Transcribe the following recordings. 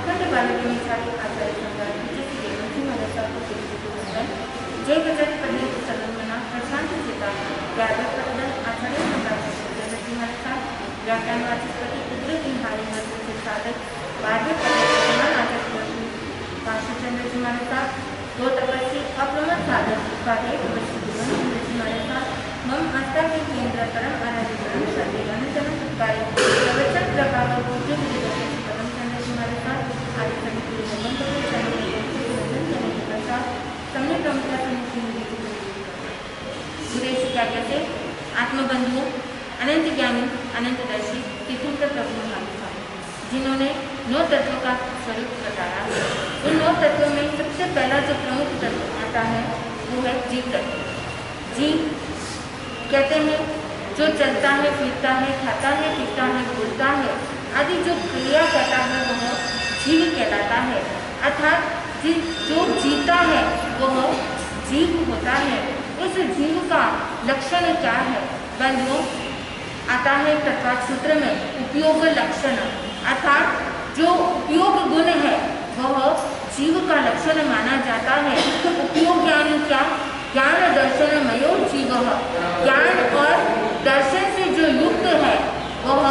अखंड बालकी छात्र आचार्य संघ जय गजर पढ़े सलमना प्रशांत चिता व्यापक प्रदन आचार्य संघ व्याख्यानवाचक प्रति उग्र तिहारी मंत्र से साधक बारहवें प्रधान आचार्य काशीचंद्र जी हमारे साथ दो तपस्वी अप्रमत साधक कार्य मम आस्था के केंद्र परम आराधन सदैवन जन सत्कार प्रवचन प्रभाव पूज्य पदम चंद्र जी हमारे साथ आदि समिति समय प्रमुखता सुरेश क्या कहते आत्मबंधुओं अनंत ज्ञानी अनंतदर्शी तीर्थंकर प्रभु हमारे साथ जिन्होंने 9 तत्वों का स्वरूप बताया है। उन 9 तत्वों में सबसे पहला जो प्रमुख तत्व आता है वो है जीव तत्व। जीव कहते हैं जो चलता है, फिरता है, खाता है, पीता है, बोलता है आदि जो क्रिया करता है वह जीव कहलाता है। अर्थात जो जीता है वह जीव होता है। उस जीव का लक्षण क्या है? बंधुओं आता है तत्वार्थ सूत्र में उपयोग लक्षण, अर्थात जो उपयोग गुण है वह जीव का लक्षण माना जाता है। उपयोग यानी क्या? ज्ञान दर्शन मयो जीव, ज्ञान और दर्शन से जो युक्त है वह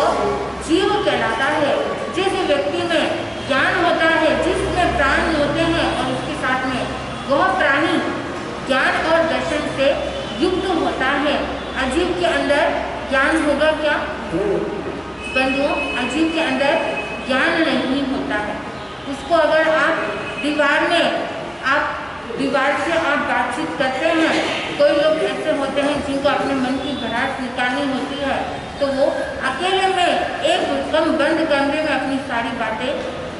जीव कहलाता है। जिस व्यक्ति में ज्ञान होता है, जिसमें प्राण होते हैं और उसके साथ में वह प्राणी ज्ञान और दर्शन से युक्त होता है। अजीव के अंदर ज्ञान होगा क्या? बंधुओं अजीव के अंदर ज्ञान नहीं होता है। उसको अगर आप दीवार से आप बातचीत करते हैं, कोई लोग ऐसे होते हैं जिनको अपने मन की भड़ास निकालनी होती है तो वो अकेले में एक कम बंद कमरे में अपनी सारी बातें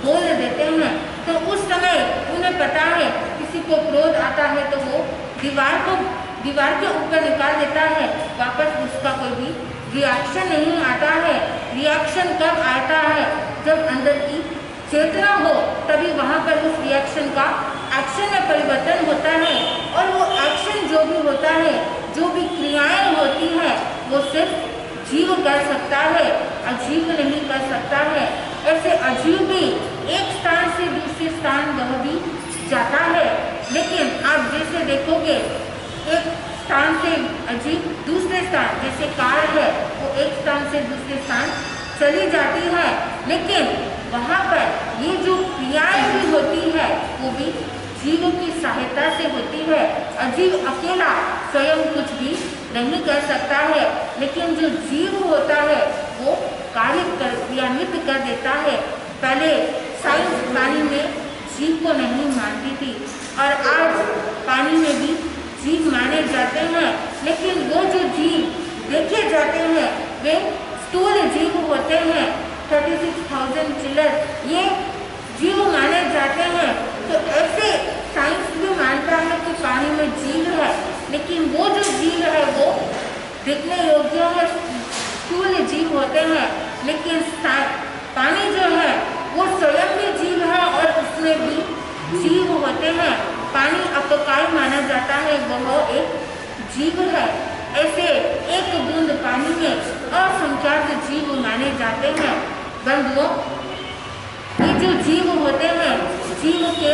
बोल देते हैं। तो उस समय उन्हें पता है किसी को क्रोध आता है तो वो दीवार के ऊपर निकाल देता है, वापस उसका कोई भी रिएक्शन नहीं आता है। रिएक्शन कब आता है? जब अंदर की चेतना हो, तभी वहाँ पर उस रिएक्शन का एक्शन में परिवर्तन होता है। और वो एक्शन जो भी होता है, जो भी क्रियाएं होती हैं, वो सिर्फ जीव कर सकता है, अजीव नहीं कर सकता है। ऐसे अजीव भी एक स्थान से दूसरे स्थान वह भी जाता है, लेकिन आप जैसे देखोगे एक स्थान से अजीब दूसरे स्थान, जैसे कार है वो एक स्थान से दूसरे स्थान चली जाती है, लेकिन वहाँ पर ये जो क्रियाएं भी होती है वो भी जीव की सहायता से होती है। अजीव अकेला स्वयं कुछ भी नहीं कर सकता है, लेकिन जो जीव होता है वो कार्य क्रियान्वित कर देता है। पहले साइंस पानी में जीव को नहीं मानती थी और आज पानी में भी जीव माने जाते हैं, लेकिन वो जो जीव देखे जाते हैं वे स्थूल जीव होते हैं। 36,000 चिल्लर ये जीव माने जाते हैं। तो ऐसे साइंस भी मानता है कि पानी में जीव है, लेकिन वो जो जीव है वो देखने योग्य है, स्थूल जीव होते हैं। लेकिन पानी जो है वो स्वयं भी जीव है और उसमें भी जीव होते हैं। पानी अपकाय माना जाता है, वह एक जीव है। ऐसे एक बूंद पानी में असंख्यात जीव माने जाते हैं। बंधुओं ये जो जीव होते हैं, जीव के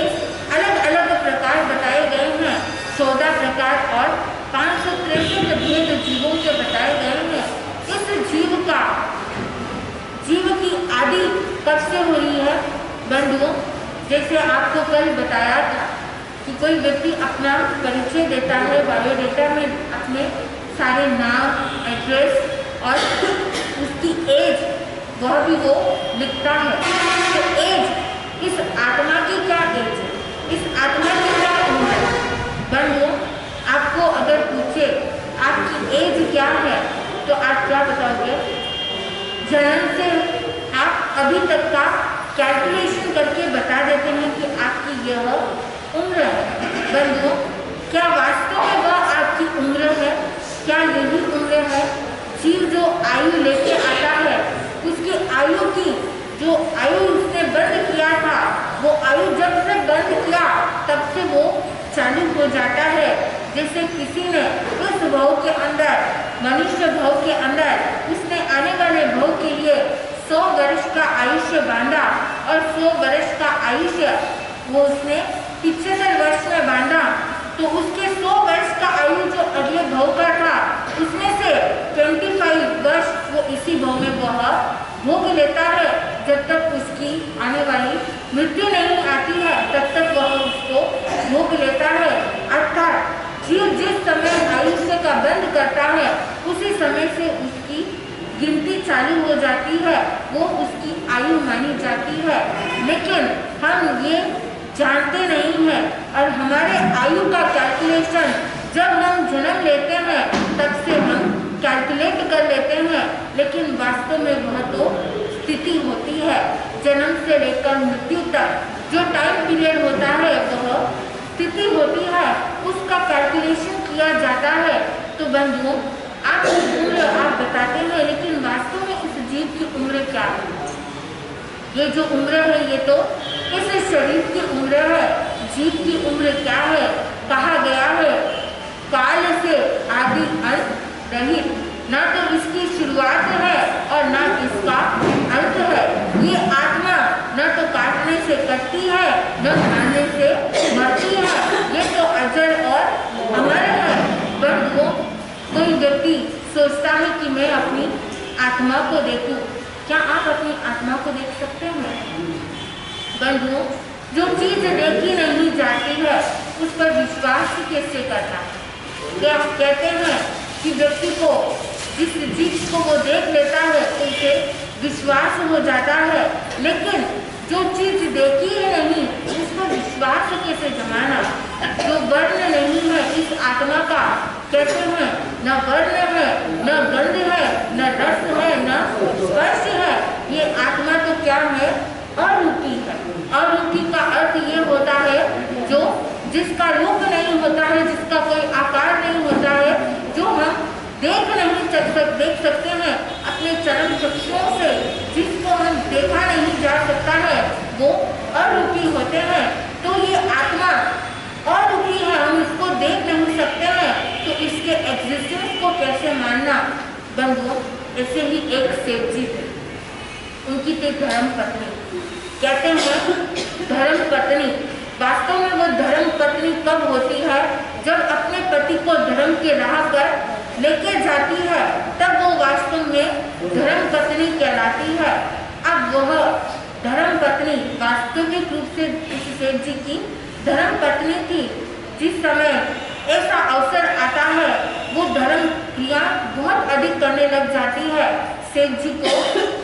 अलग अलग प्रकार बताए गए हैं। 14 प्रकार और 563 भेद जीवों के बताए गए हैं। इस जीव की आदि कब से हुई है? बंधुओं जैसे आपको कल बताया था कि कोई व्यक्ति अपना परिचय देता है, बायोडेटा में अपने सारे नाम, एड्रेस और उसकी एज वह भी वो लिखता है। तो एज इस आत्मा की क्या एज है? इस आत्मा की क्या उम्र है? बंधुओं आपको अगर पूछे आपकी एज क्या है तो आप क्या बताओगे? जन्म से आप अभी तक का कैलकुलेशन करके बता देते हैं कि आपकी यह उम्र है। बंधुओं क्या वास्तव में वह आपकी उम्र है? क्या यही उम्र है? जीव जो आयु लेके आता है उसकी आयु की जो आयु उसने बंद किया था, वो आयु जब से बंद किया तब से वो चालू हो जाता है। जैसे किसी ने इस भव के अंदर, मनुष्य भव के अंदर उसने आने वाले भव के लिए 100 वर्ष का आयुष्य बांधा और और 100 वर्ष का आयुष्य वो उसने 75 वर्ष में बांधा, तो उसके 100 वर्ष का आयु जो अगले भव का था उसमें से 25 वर्ष वो इसी भव में वह भोग लेता है। जब तक उसकी आने वाली मृत्यु नहीं आती है तब तक वह उसको भोग लेता है। अर्थात जीव जिस समय आयुष्य का बंद करता है उसी समय से उसकी गिनती चालू हो जाती है, वो उसकी आयु मानी जाती है। लेकिन हम ये जानते नहीं हैं और हमारे आयु का कैलकुलेशन जब हम जन्म लेते हैं तब से हम कैलकुलेट कर लेते हैं, लेकिन वास्तव में वह तो स्थिति होती है। जन्म से लेकर मृत्यु तक जो टाइम पीरियड होता है वह स्थिति होती है, उसका कैलकुलेशन किया जाता है। तो बंधुओं, आपकी उम्र आप बताते हैं, लेकिन वास्तव में इस जीव की उम्र क्या है? ये जो उम्र है ये तो इस शरीर की उम्र है। जीव की उम्र क्या है? कहा गया है काल से आदि अंत रहित, ना तो इसकी शुरुआत है और ना इसका अंत है। ये आत्मा न तो काटने से कटती है न खाने से मरती है, ये तो अजर और अमर है। बंधुओं, कोई व्यक्ति सोचता है कि मैं अपनी आत्मा को देखूं, क्या आप अपनी आत्मा को देख सकते हैं? बंधुओं, जो चीज देखी नहीं जाती है उस पर विश्वास कैसे करना है? क्या कहते हैं कि व्यक्ति को जिस चीज को वो देख लेता है उसे विश्वास हो जाता है, लेकिन जो चीज देखी है नहीं उस पर विश्वास कैसे जमाना? जो वर्ण नहीं है इस आत्मा का, कहते हैं न वर्ण है, न गंध है, न रस है, न स्पर्श है, ये आत्मा तो क्या है? अरूपी है। अरूपी का अर्थ ये होता है जो जिसका रूप नहीं होता है, जिसका कोई आकार नहीं होता है, जो हम देख सकते हैं अपने चरम चक्षुओं से, जिसको हम देखा नहीं जा सकता है, वो अरूपी होते हैं। तो ये आत्मा अरूपी है, हम इसको देख नहीं सकते हैं, तो इसके एग्जिस्टेंस को कैसे मानना? बंधुओं, ऐसे ही एक सेठ जी थे, उनकी थी धर्म पत्नी। कहते हैं धर्म पत्नी, वास्तव में वो धर्म पत्नी कब होती है? जब अपने पति को धर्म के राह पर लेके जाती है, तब वो वास्तव में धर्म पत्नी कहलाती है। अब वह धर्म पत्नी वास्तविक रूप से इस सेठ जी की धर्म पत्नी थी। जिस समय ऐसा अवसर आता है वो धर्म क्रिया बहुत अधिक करने लग जाती है। सेठ जी को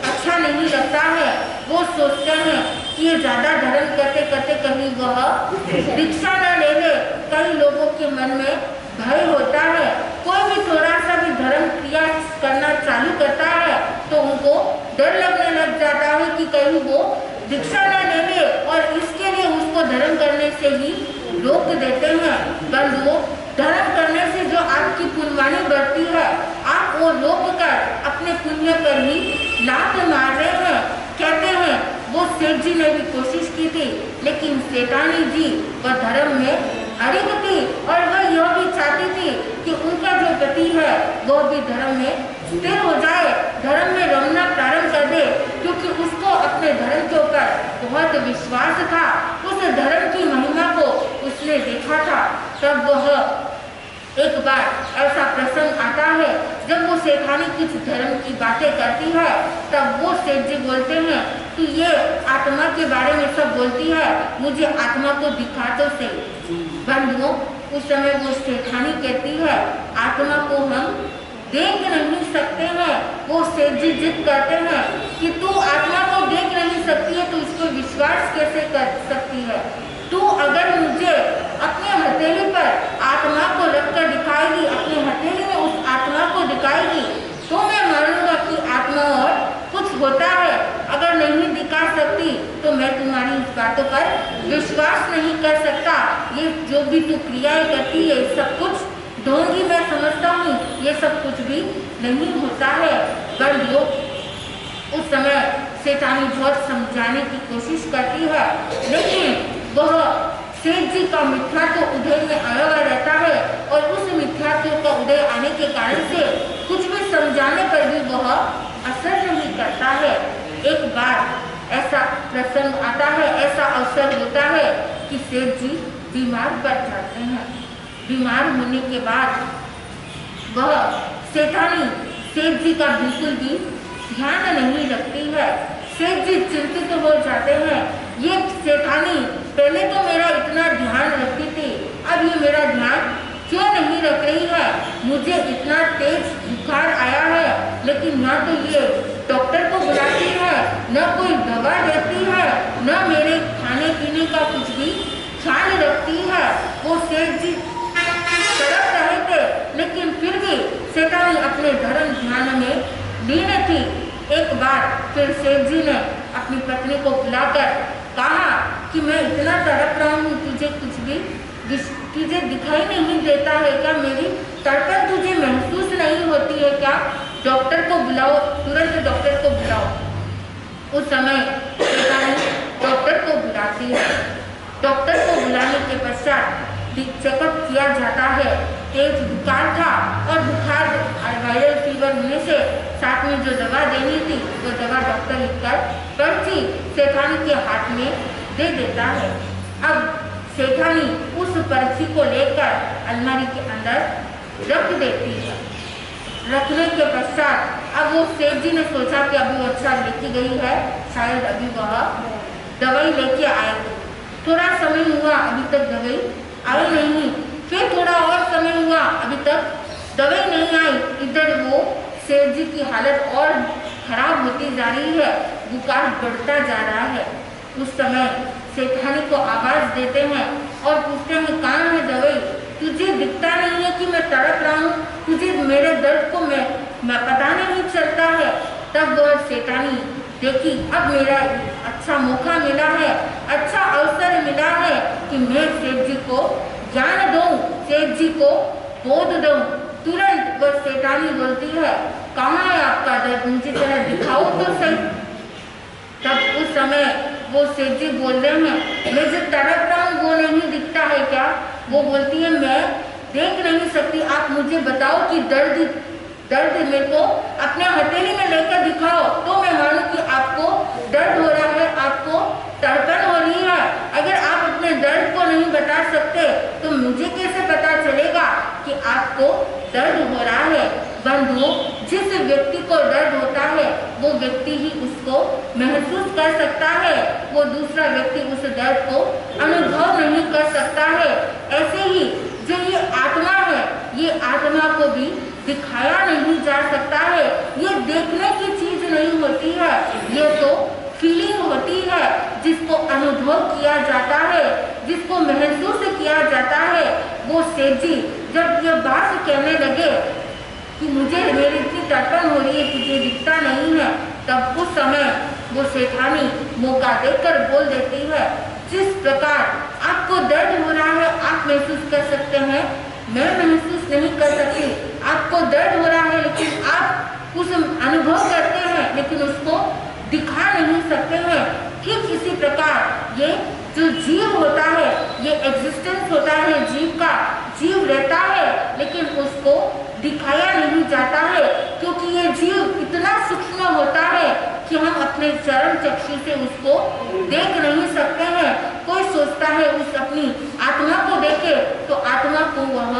अच्छा नहीं लगता है, वो सोचते हैं कि ये ज्यादा धर्म करते करते कहीं वह दीक्षा न ले ले। कई लोगों के मन में भय होता है, कोई भी थोड़ा सा भी धर्म क्रिया करना चालू करता है तो उनको डर लगने लग जाता है कि कहीं वो दीक्षा न ले ले, और इसके लिए उसको धर्म करने से ही रोक देते हैं। बंधुओं, धर्म करने से जो आपकी पुण्यवानी बढ़ती है, आप वो रोक कर अपने पुण्य पर ही लात मार रहे हैं। कहते हैं वो सेठ जी ने भी कोशिश की थी, लेकिन सेठानी जी वह धर्म में अड़िग थी और वह यह भी चाहती थी कि उनका जो पति है वह भी धर्म में स्थिर हो जाए, धर्म में रमना प्रारंभ कर दे, क्योंकि उसको अपने धर्म के ऊपर बहुत विश्वास था। उस धर्म की महिमा को उसने देखा था। तब वह एक बार ऐसा प्रसंग आता है जब वो सेठानी कुछ धर्म की बातें करती है, तब वो सेठ जी बोलते हैं कि ये आत्मा के बारे में सब बोलती है, मुझे आत्मा को दिखा तो सही। बंधुओं, उस समय वो सेठानी कहती है आत्मा को हम देख नहीं सकते हैं। वो सेठ जी जिद करते हैं कि तू आत्मा को देख नहीं सकती है तो इसको विश्वास कैसे कर सकती है? तू अगर मुझे अपने हथेली पर आत्मा को रखकर दिखाएगी, अपने हथेली में उस आत्मा को दिखाएगी, तो मैं मानूंगा कि आत्मा और कुछ होता है। अगर नहीं दिखा सकती तो मैं तुम्हारी इस बातों पर विश्वास नहीं कर सकता। ये जो भी तू क्रियाएं करती है सब कुछ ढोंगी मैं समझता हूँ, ये सब कुछ भी नहीं होता है। बंधुओं, उस समय सेठानी बहुत समझाने की कोशिश करती है, लेकिन वह सेठ जी का मिथ्यात्व उदय में आया हुआ रहता है और उस मिथ्यात्व का उदय आने के कारण से कुछ भी समझाने पर भी वह असर नहीं करता है। एक बार ऐसा प्रसंग आता है, ऐसा अवसर होता है कि सेठ जी बीमार पड़ जाते हैं। बीमार होने के बाद वह सेठानी सेठ जी का बिल्कुल भी ध्यान नहीं रखती है। सेठ जी चिंतित हो जाते हैं, ये सेठानी पहले तो मेरा इतना ध्यान रखती थी, अब ये मेरा ध्यान क्यों नहीं रख रही है। मुझे इतना तेज बुखार आया है, लेकिन न तो ये डॉक्टर को बुलाती है, न कोई दवा देती है, न मेरे खाने पीने का कुछ भी ख्याल रखती है। वो सेठ जी तड़प रहे थे, लेकिन फिर भी सेठानी अपने धर्म ध्यान में लीन थी। एक बार फिर सेठ जी ने अपनी पत्नी को बुलाकर कहा कि मैं इतना तड़प रहा हूँ, तुझे कुछ भी तुझे दिखाई नहीं देता है क्या? मेरी तड़पन तुझे महसूस नहीं होती है क्या? डॉक्टर को बुलाओ, तुरंत डॉक्टर को बुलाओ। उस समय डॉक्टर को बुलाती है। डॉक्टर को बुलाने के पश्चात चेकअप किया जाता है। तेज बुखार था और बुखार वायरल फीवर होने से साथ में जो दवा देनी थी वो दवा डॉक्टर लिखकर पर्ची सेठानी के हाथ में दे देता है। अब सेठानी उस पर्ची को लेकर अलमारी के अंदर रख देती है। रखने के पश्चात अब वो सेठ जी ने सोचा कि अभी वो अच्छा लेके गई है, शायद अभी वह दवाई लेके आएगी। थोड़ा समय हुआ, अभी तक दवाई आई नहीं। फिर थोड़ा और समय हुआ, अभी तक दवाई नहीं आई। इधर वो सेठ जी की हालत और खराब होती जा रही है, बुखार बढ़ता जा रहा है। उस समय सेठानी को आवाज देते हैं और पूछते हैं, कहाँ है दवाई? तुझे दिखता नहीं है कि मैं तड़प रहा हूँ? तुझे मेरे दर्द को मैं पता नहीं चलता है? तब वह सेठानी देखी, अब मेरा अच्छा मौका मिला है, अच्छा अवसर मिला है कि मैं सेठ जी को ज्ञान दूं, सेठ जी को बोध दूं। तुरंत वह सेठानी बोलती है, कहाँ है आपका दर्द? मुझे जरा दिखाओ तो सही। तब उस समय वो सेठ जी बोल रहे हैं, मैं जो तड़प रहा हूँ वो नहीं दिखता है क्या? वो बोलती है, मैं देख नहीं सकती, आप मुझे बताओ कि दर्द मेरे को अपने हथेली में लेकर दिखाओ तो मैं मानूं कि आपको दर्द हो रहा है, आपको तड़पन हो रही है। अगर आप अपने दर्द को नहीं बता सकते तो मुझे कैसे पता चलेगा कि आपको दर्द हो रहा है? बंधुओं, जिस व्यक्ति को दर्द होता है वो व्यक्ति ही उसको महसूस कर सकता है, वो दूसरा व्यक्ति उस दर्द को अनुभव नहीं कर सकता है। ऐसे ही जो ये आत्मा है, ये आत्मा को भी दिखाया नहीं जा सकता है। ये देखने की चीज नहीं होती है, ये तो फीलिंग होती है, जिसको अनुभव किया जाता है, जिसको महसूस किया जाता है। वो सेठ जी जब ये बात कहने लगे कि मुझे मेरी इतनी तड़पन हो रही है, तुझे दिखता नहीं है, तब उस समय वो सेठानी मौका देकर बोल देती है, जिस प्रकार आपको दर्द हो रहा है आप महसूस कर सकते हैं, मैं महसूस नहीं कर सकती। आपको दर्द हो रहा है लेकिन आप उस अनुभव करते हैं, लेकिन उसको दिखा नहीं सकते हैं। ठीक इसी प्रकार ये जो जीव होता है, ये एग्जिस्टेंस होता है जीव का, जीव रहता है लेकिन उसको दिखाया नहीं जाता है, क्योंकि ये जीव इतना सूक्ष्म होता है कि हम अपने चरण चक्षु से उसको देख नहीं सकते हैं। कोई सोचता है उस अपनी आत्मा को देखे तो आत्मा को वह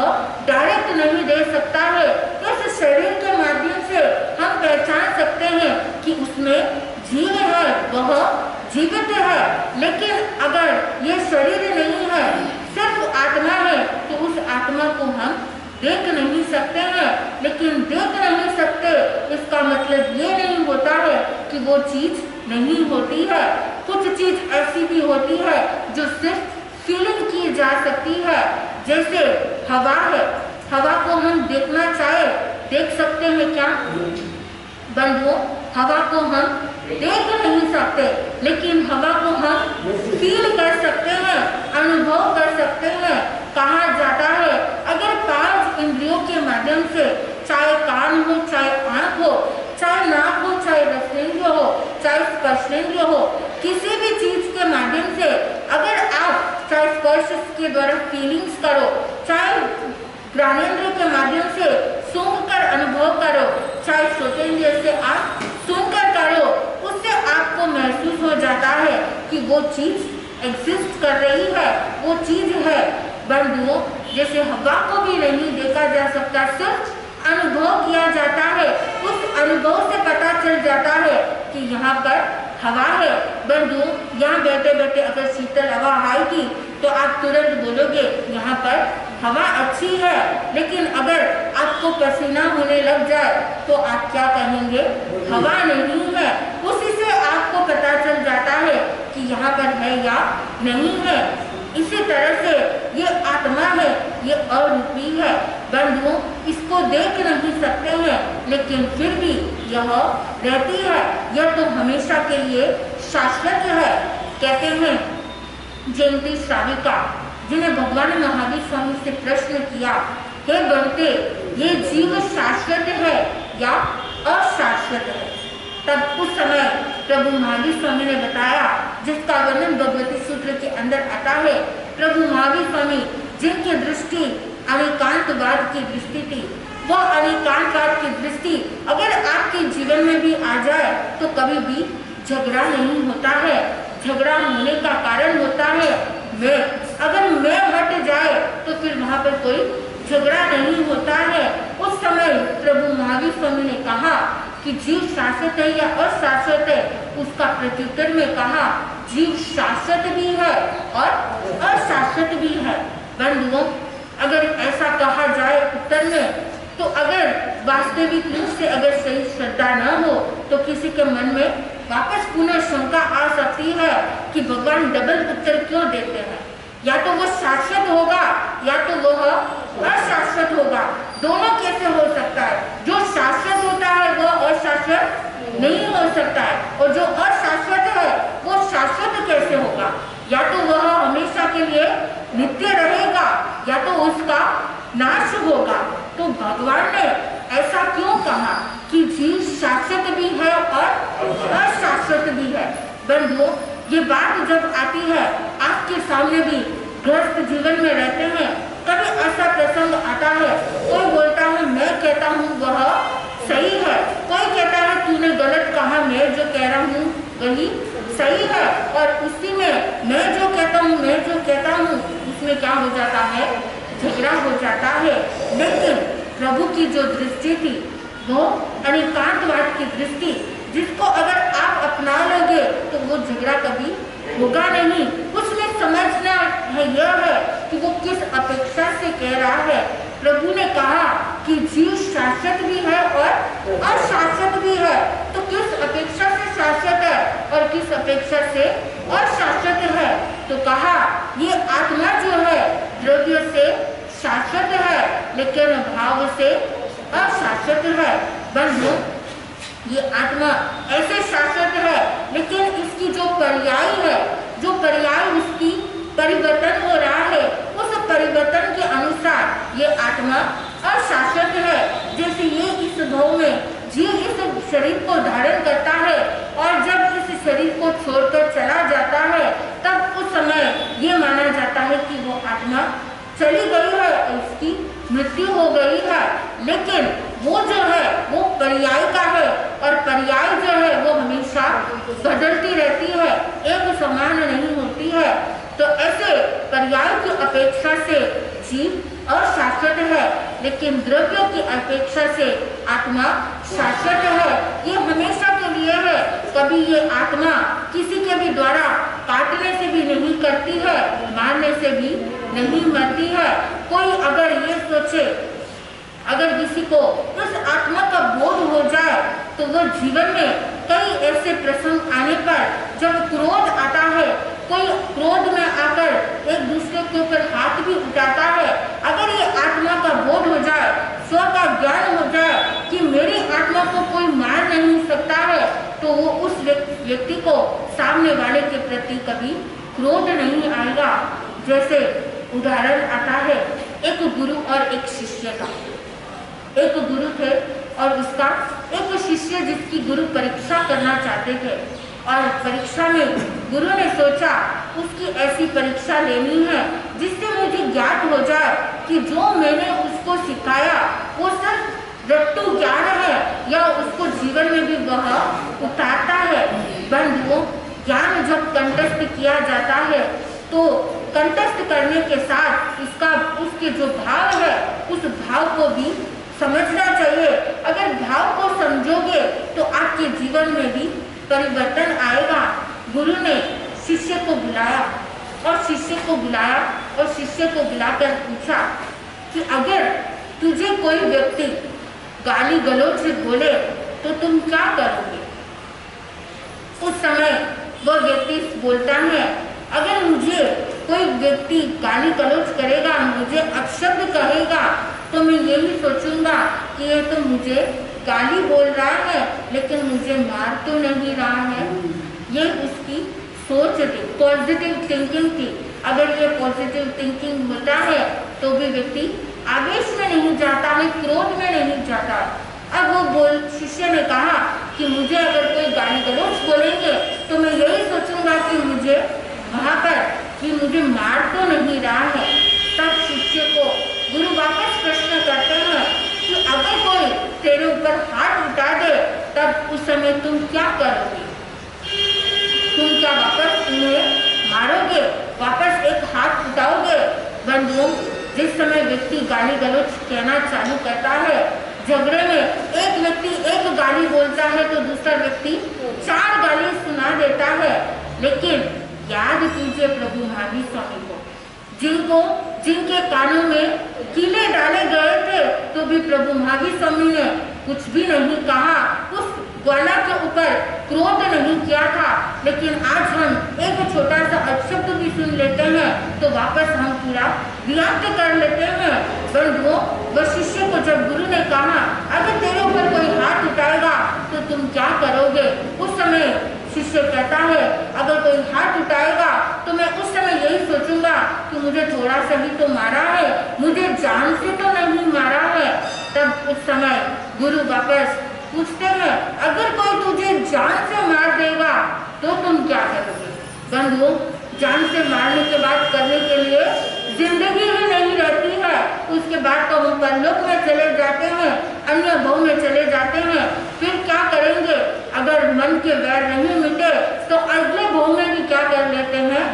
डायरेक्ट नहीं दे सकता है। इस शरीर के माध्यम से हम पहचान सकते हैं कि उसमें जीव है, वह जीवित है। लेकिन अगर ये शरीर नहीं है, सिर्फ आत्मा है, तो उस आत्मा को हम देख नहीं सकते हैं। लेकिन देख नहीं सकते इसका मतलब ये नहीं होता है कि वो चीज नहीं होती है। कुछ चीज ऐसी भी होती है जो सिर्फ फीलिंग की जा सकती है। जैसे हवा है, हवा को हम देखना चाहे देख सकते हैं क्या? बंधुओं, हवा को हम देख नहीं सकते, लेकिन हवा को हम फील कर सकते हैं, अनुभव कर सकते हैं। कहा जाता है अगर 5 इंद्रियों के माध्यम से, चाहे कान हो, चाहे आंख हो, चाहे नाक हो, चाहे रसनेंद्रिय हो, चाहे स्पर्शेंद्रिय हो, किसी भी चीज के माध्यम से अगर आप चाहे स्पर्श के द्वारा फीलिंग्स करो, चाहे ज्ञानेंद्रिय के माध्यम से सूंघकर अनुभव करो, चाहे श्रोतेंद्रिय से आप सुनकर करो, उससे आपको आपको महसूस हो जाता है कि वो चीज़ एग्जिस्ट कर रही है, वो चीज़ है। बंधुओं, जैसे हवा को भी नहीं देखा जा सकता, सिर्फ अनुभव किया जाता है, उस अनुभव से पता चल जाता है कि यहाँ पर हवा है। बंधुओं, यहाँ बैठे बैठे अगर शीतल हवा आएगी तो आप तुरंत बोलोगे यहाँ पर हवा अच्छी है, लेकिन अगर आपको पसीना होने लग जाए तो आप क्या कहेंगे? हवा नहीं है। उसी से आपको पता चल जाता है कि यहाँ पर है या नहीं है। इसी तरह से ये आत्मा है, ये अरूपी है। बंधुओं, इसको देख नहीं सकते हैं, लेकिन फिर भी यह रहती है। यह तो हमेशा के लिए शाश्वत है। कहते हैं जयंती श्राविका, जिन्हें भगवान महावीर स्वामी से प्रश्न किया, हे बनते, ये जीव शाश्वत है या अशाश्वत है? तब उस समय प्रभु महावीर स्वामी ने बताया, जिसका वर्णन भगवती सूत्र के अंदर आता है। प्रभु महावीर स्वामी, जिनकी दृष्टि अनेकांतवाद की दृष्टि थी, वह अनेकांतवाद की दृष्टि अगर आपके जीवन में भी आ जाए तो कभी भी झगड़ा नहीं होता है। झगड़ा होने का कारण होता है मैं। अगर मैं हट जाए तो फिर वहाँ पर कोई झगड़ा नहीं होता है। उस समय प्रभु महावीर स्वामी ने कहा कि जीव शाश्वत है या अशाश्वत है। उसका प्रत्युत्तर में कहा जीव शाश्वत भी है और अशाश्वत भी है। बंधुओं, अगर ऐसा कहा जाए उत्तर में, तो अगर वास्तविक रूप से अगर सही श्रद्धा न हो तो किसी के मन में वापस पुनः शंका आ सकती है कि भगवान डबल उत्तर क्यों देते हैं? या तो वो शाश्वत होगा या तो वह अशाश्वत होगा। दोनों कैसे हो सकता है? जो शाश्वत होता है वह अशाश्वत नहीं हो सकता है, और जो अशाश्वत है वो शाश्वत कैसे होगा? या तो वह हमेशा के लिए नित्य रहेगा या तो उसका नाश होगा। तो भगवान ने ऐसा क्यों कहा कि जीव शाश्वत भी है और अशाश्वत भी है? बंधुओं, ये बात जब आती है, आपके सामने भी गृहस्थ जीवन में रहते हैं, कभी ऐसा प्रसंग आता है, कोई बोलता है मैं कहता हूँ वह सही है, कोई कहता है तूने गलत कहा, मैं जो कह रहा हूँ वही सही है, और उसी में मैं जो कहता हूँ उसमें क्या हो जाता है? झगड़ा हो जाता है। लेकिन प्रभु की जो दृष्टि थी वो अनेकांतवाद की दृष्टि, जिसको अगर आप अपना लोगे तो वो झगड़ा कभी होगा नहीं। उसमें समझना है यह है कि वो किस अपेक्षा से कह रहा है। प्रभु ने कहा कि जीव शाश्वत भी है और अशाश्वत भी है, तो किस अपेक्षा से शाश्वत है और किस अपेक्षा से अशाश्वत है? तो कहा ये आत्मा जो है द्रव्य से शाश्वत है लेकिन भाव से अशाश्वत है। बंधु, ये आत्मा ऐसे शाश्वत है, लेकिन इसकी जो पर्याय है, जो पर्याय उसकी परिवर्तन हो रहा है, उस परिवर्तन के अनुसार ये आत्मा अशाश्वत है। जैसे ये इस भाव में जीव इस शरीर को धारण करता है और जब इस शरीर को छोड़कर चला जाता है, तब उस समय ये माना जाता है कि वो आत्मा चली गई है, उसकी मृत्यु हो गई है। लेकिन वो जो है वो पर्याय का है, और पर्याय जो है वो हमेशा बदलती रहती है, एक समान नहीं होती है। तो ऐसे पर्याय की अपेक्षा से जीव अशाश्वत है, लेकिन द्रव्यों की अपेक्षा से आत्मा शाश्वत है। ये हमेशा के लिए है। कभी ये आत्मा किसी के भी द्वारा काटने से भी नहीं करती है, मारने से भी नहीं मरती है। कोई अगर ये सोचे, अगर किसी को उस आत्मा का बोध हो जाए तो वो जीवन में कई ऐसे प्रसंग आने पर जब क्रोध आता है, कोई क्रोध में आकर एक दूसरे के ऊपर हाथ भी उठाता है, अगर ये आत्मा का बोध हो जाए, स्व का ज्ञान हो जाए कि मेरी आत्मा को कोई मार नहीं सकता है, तो वो उस व्यक्ति को सामने वाले के प्रति कभी क्रोध नहीं आएगा। जैसे उदाहरण आता है एक गुरु और एक शिष्य का। एक गुरु थे और उसका एक शिष्य, जिसकी गुरु परीक्षा करना चाहते थे, और परीक्षा में गुरु ने सोचा उसकी ऐसी परीक्षा लेनी है जिससे मुझे ज्ञात हो जाए कि जो मैंने उसको सिखाया वो सिर्फ रट्टू ज्ञान है या उसको जीवन में भी वह उतारता है। बंधुओं, ज्ञान जब कंठस्थ किया जाता है तो कंठस्थ करने के साथ उसके जो भाव है उस भाव को भी समझना चाहिए। अगर भाव को समझोगे तो आपके जीवन में भी परिवर्तन आएगा। गुरु ने शिष्य को बुलाया और शिष्य को बुलाकर पूछा कि अगर तुझे कोई व्यक्ति गाली गलौज से बोले तो तुम क्या करोगे? उस समय वह व्यक्ति बोलता है, अगर मुझे कोई व्यक्ति गाली गलौज करेगा, मुझे अपशब्द कहेगा, तो मैं यही सोचूंगा कि ये तो मुझे गाली बोल रहा है लेकिन मुझे मार तो नहीं रहा है। ये उसकी सोच थी, पॉजिटिव थिंकिंग थी। अगर ये पॉजिटिव थिंकिंग होता है तो भी व्यक्ति आवेश में नहीं जाता है, क्रोध में नहीं जाता। अब वो शिष्य ने कहा कि मुझे अगर कोई गाली गलौज बोलेंगे तो मैं यही सोचूंगा कि मुझे वहाँ पर कि मुझे मार तो नहीं रहा है। तब शिष्य को गुरु वापस प्रश्न करते हैं कि अगर कोई तेरे ऊपर हाथ उठा दे तब उस समय तुम क्या करोगे? तुम क्या वापस उन्हें मारोगे, वापस एक हाथ उठाओगे? बंधुओं, जिस समय व्यक्ति गाली गलौज कहना चालू करता है, झगड़े में एक व्यक्ति एक गाली बोलता है तो दूसरा व्यक्ति 4 गाली सुना देता है। लेकिन याद कीजिए प्रभु महावीर स्वामी को, जिनके कानों में कीले डाले गए थे तो भी प्रभु महावीर स्वामी ने कुछ भी नहीं कहा, उस ग्वाला के ऊपर क्रोध नहीं किया था। लेकिन आज हम एक छोटा सा अपशब्द भी सुन लेते हैं तो वापस हम पूरा व्याप्त कर लेते हैं। बंधुओं, वह शिष्य को जब गुरु ने कहा अगर तेरे ऊपर कोई हाथ उठाएगा तो तुम क्या करोगे? उस समय शिष्य कहता है अगर कोई हाथ उठाएगा तो मैं उस समय यही सोचूंगा कि मुझे थोड़ा सा ही तो मारा है, मुझे जान से तो नहीं मारा है। तब उस समय गुरु वापस पूछते हैं अगर कोई तुझे जान से मार देगा तो तुम क्या करोगे? बंधुओं, जान से मारने के बाद करने के लिए जिंदगी ही नहीं रहती है। उसके बाद तो हम परलोक में चले जाते हैं, अन्य भव में चले जाते हैं। फिर क्या करेंगे? अगर मन के वैर नहीं मिटे तो अगले भव में भी क्या कर लेते हैं?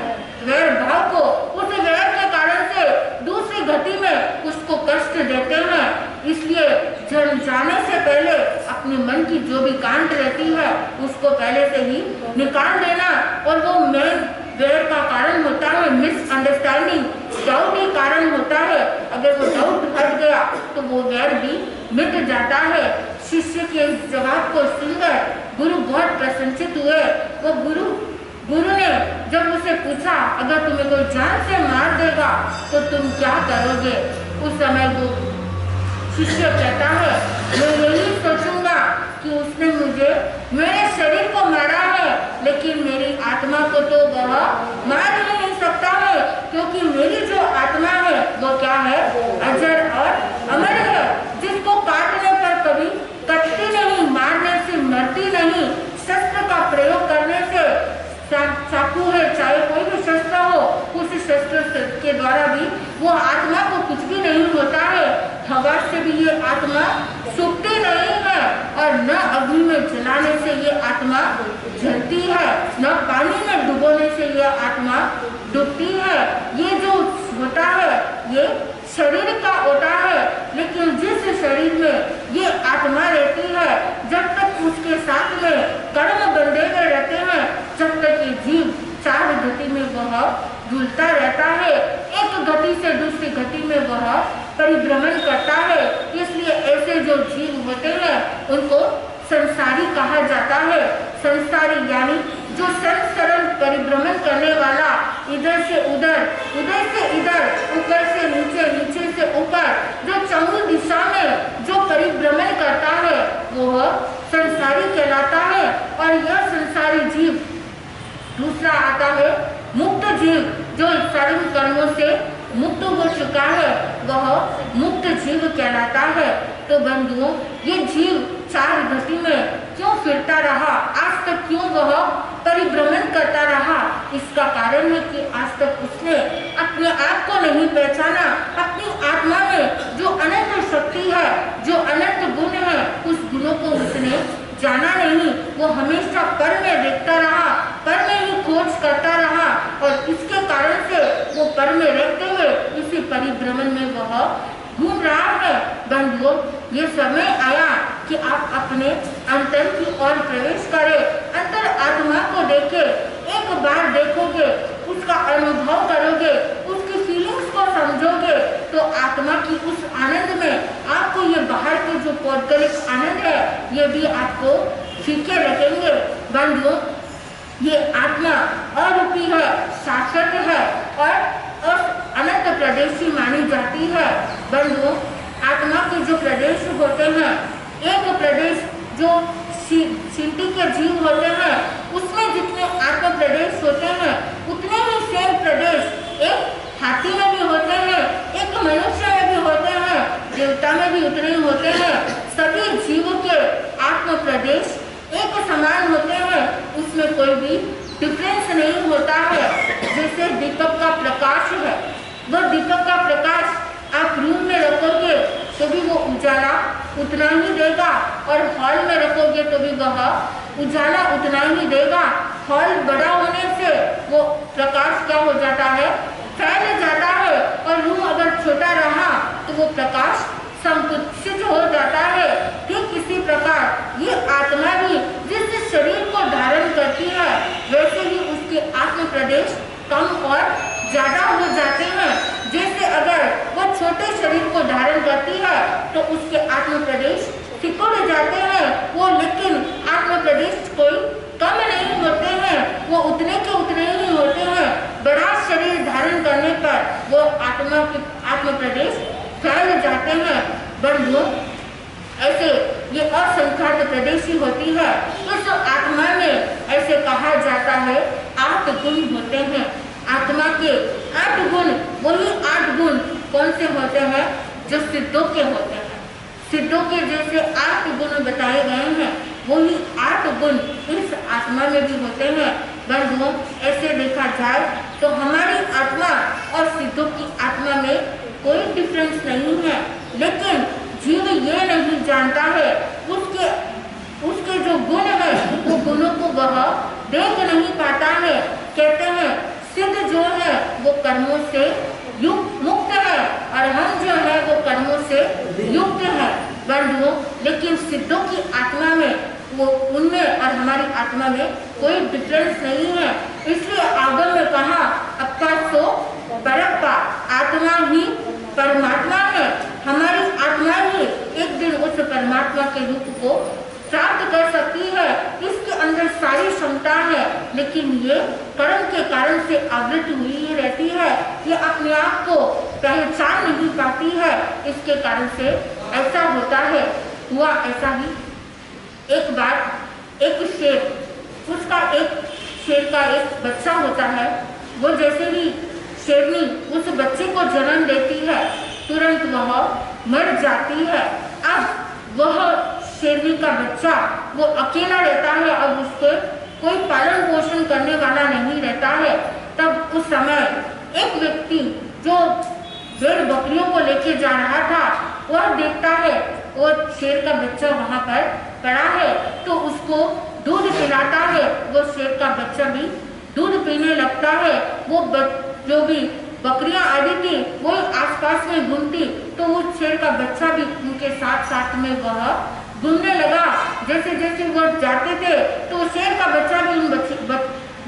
वैर भाव को उस वैर के कारण से दूसरी गति में उसको कष्ट देते हैं। इसलिए जाने से पहले अपने मन की जो भी गांठ रहती है उसको पहले से ही निकाल देना। और वो मेन वैर का कारण होता है मिसअंडरस्टैंडिंग, डाउट ही कारण होता है। अगर वो डाउट हट गया तो वो वैर भी मिट जाता है। शिष्य के इस जवाब को सुनकर गुरु बहुत प्रसन्नचित हुए। वो गुरु ने जब उसे पूछा अगर तुम्हें कोई जान से मार देगा तो तुम क्या करोगे? उस समय वो शिष्य कहता है मैं यही सोचूंगा कि उसने मुझे मेरे शरीर को मारा है लेकिन मेरी आत्मा को तो वह मार ही नहीं सकता है, क्योंकि मेरी जो आत्मा है वो क्या है? अजर और अमर है, जिसको काटने पर कभी कटती नहीं, मारने से मरती नहीं। शस्त्र का प्रयोग करने से, चाकू है चाहे कोई भी शस्त्र हो, उस शस्त्र के द्वारा भी वो आत्मा को कुछ भी नहीं होता है। हवा से भी ये आत्मा सूखती नहीं है और न अग्नि में जलाने से ये आत्मा जलती है, न पानी में डुबोने से ये आत्मा डूबती है। ये जो होता है ये शरीर का होता है, लेकिन जिस शरीर में ये आत्मा रहती है जब तक उसके साथ में कर्म बंधे हुए रहते हैं, जब तक ये जीव 4 गति में वह डुलता रहता है, एक गति से दूसरी गति में वह परिभ्रमण करता है। इसलिए ऐसे जो जीव होते हैं उनको संसारी कहा जाता है। संसारी यानी जो संसरण परिभ्रमण करने वाला, इधर से उधर, उधर से इधर, ऊपर से नीचे, नीचे से ऊपर, जो चौमुख दिशा में जो परिभ्रमण करता है वो संसारी कहलाता है। और यह संसारी जीव दूसरा आता है मुक्त जीव, जो सारे कर्मों से मुक्त हो चुका है, वह मुक्त जीव कहलाता है। तो बंधुओं, ये जीव 4 गति में क्यों फिरता रहा, आज तक क्यों वह परिभ्रमण करता रहा? इसका कारण है कि आज तक उसने अपने आप को नहीं पहचाना। अपनी आत्मा में जो अनंत शक्ति है, जो अनंत गुण हैं उस गुणों को उसने जाना नहीं, वो हमेशा पर में देखता रहा, पर में ही खोज करता रहा और इसके कारण से वो पर में रहते हुए इसी परिभ्रमण में वह घूम रहा है। बंधुओं, ये समय आया कि आप अपने अंतर की ओर प्रवेश करें, अंतर आत्मा को देखें, एक बार देखोगे, उसका अनुभव करोगे, उसकी फीलिंग्स को समझोगे तो आत्मा की उस आनंद में आपको ये बाहर के जो पौद्गलिक आनंद है ये भी आपको फीके लगेंगे। बंधुओं, ये आत्मा अरूपी है, शाश्वत है और अनंत प्रदेशी मानी जाती है। बंधुओं, आत्मा के जो प्रदेश होते हैं, एक प्रदेश जो चींटी के जीव होते हैं उसमें जितने आत्म प्रदेश होते हैं उतने ही सेम प्रदेश एक हाथी में भी होते हैं, एक मनुष्य में भी होते हैं, देवता में भी उतने ही होते हैं। सभी जीवों के आत्म प्रदेश एक समान होते हैं, उसमें कोई भी डिफरेंस नहीं होता है। जैसे दीपक का प्रकाश है, वो दीपक का प्रकाश आप रूम में रखोगे तो भी वो उजाला उतना ही देगा और हॉल में रखोगे तो भी वह उजाला उतना ही देगा। हॉल बड़ा होने से वो प्रकाश क्या हो जाता है, फैल जाता है, और रूम अगर छोटा रहा तो वो प्रकाश संकुचित हो जाता है। ठीक इसी प्रकार ये आत्मा भी जिस शरीर को धारण करती है वैसे ही उसके आत्म प्रदेश कम और ज्यादा हो जाते हैं। जैसे अगर वो छोटे शरीर को धारण करती है तो उसके आत्म प्रदेश सिकुड़ जाते हैं, वो लेकिन आत्म प्रदेश कोई कम नहीं होते हैं, वो उतने के उतने ही होते हैं। बड़ा शरीर धारण करने पर वो आत्मा के आत्म प्रदेश फैल जाते हैं। बंधुओं, ऐसे ये असंख्यात प्रदेशी होती है। इस आत्मा में ऐसे कहा जाता है 8 गुण होते हैं। आत्मा के 8 गुण, वही 8 गुण कौन से होते हैं जो सिद्धों के होते हैं। सिद्धों के जैसे 8 गुण बताए गए हैं वही 8 गुण इस आत्मा में भी होते हैं। बंधुओं, ऐसे देखा जाए तो हमारी आत्मा और सिद्धों की आत्मा में कोई डिफरेंस नहीं है, लेकिन जीव ये नहीं जानता है उसके जो गुण है वो गुणों को वह देख नहीं पाता है। कहते हैं सिद्ध जो है वो कर्मों से मुक्त है और हम जो है वो कर्मों से युक्त है। बंधुओं, लेकिन सिद्धों की आत्मा में वो उनमें और हमारी आत्मा में कोई डिफरेंस नहीं है। इसलिए आगम में कहा अप्पा सो परप्पा, आत्मा ही परमात्मा है। हमारी आत्मा ही एक दिन उस परमात्मा के रूप को प्राप्त कर सकती है। इसके अंदर सारी क्षमता है, लेकिन ये कर्म के कारण से आवृत हुई रहती है, ये अपने आप को पहचान नहीं पाती है। इसके कारण से ऐसा होता है। हुआ ऐसा ही एक बार एक शेर, उसका एक शेर का एक बच्चा होता है। वो जैसे ही शेरनी उस बच्चे को जन्म देती है तुरंत वह मर जाती है। अब वह शेरनी का बच्चा वो अकेला रहता है, अब उसके कोई पालन पोषण करने वाला नहीं रहता है। तब उस समय एक व्यक्ति जो भेड़ बकरियों को लेके जा रहा था वह देखता है और शेर का बच्चा वहां पर पड़ा है तो उसको दूध पिलाता है। वो शेर का बच्चा भी दूध पीने लगता है। वो जो भी बकरियां आदि थी वो आसपास में घूमती तो वो शेर का बच्चा भी उनके साथ साथ में वह घूमने लगा। जैसे जैसे वो जाते थे तो शेर का बच्चा भी उन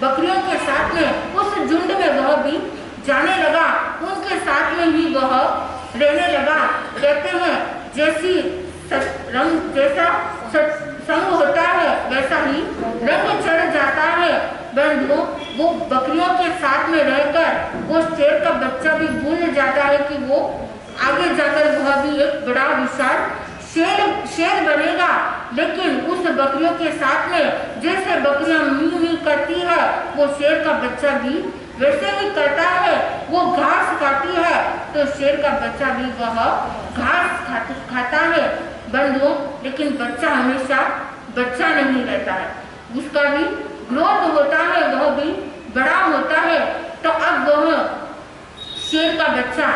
बकरियों के साथ में उस झुंड में वह भी जाने लगा, उनके साथ में ही वह रहने लगा। कहते हैं जैसा संग होता है वैसा ही रंग चढ़ जाता है। बंधुओं, वो बकरियों के साथ में रहकर वो शेर का बच्चा भी भूल जाता है कि वो आगे जाकर वह भी एक बड़ा विशाल शेर बनेगा। लेकिन उस बकरियों के साथ में जैसे बकरियां मी मी करती है वो शेर का बच्चा भी वैसे ही करता है। वो घास खाती है तो शेर का बच्चा भी वह घास खाता है। बंधुओं, लेकिन बच्चा हमेशा बच्चा नहीं रहता है, उसका भी ग्रोथ होता है, वह भी बड़ा होता है। तो अब वह शेर का बच्चा